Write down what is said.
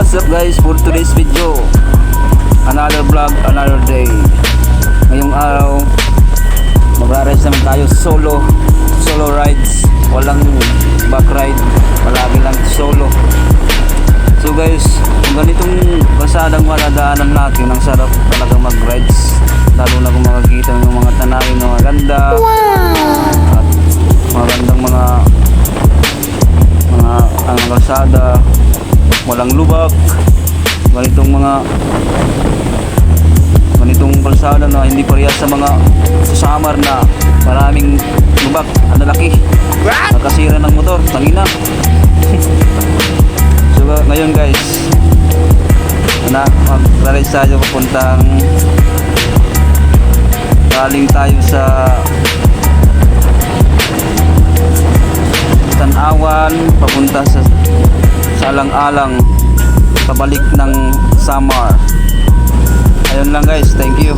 What's up guys, for today's video, another vlog, another day. Ngayong araw magra-rides naman tayo solo rides, walang back ride, palagi lang solo. So guys, kung ganitong kasadang maladaanan natin, ang sarap talaga mag-rides, lalo na kung makakita ng mga tanawin na maganda. At magandang mga ang kalsada, walang lubak, ganitong kalsada na hindi parehas sa mga summer na maraming lubak, ang lalaki, nakasira ng motor, tangina. So ngayon guys, mag-ride tayo papuntang, galing tayo sa Tanawan papunta sa Alang-alang, pabalik ng Samar. Ayun lang guys, thank you.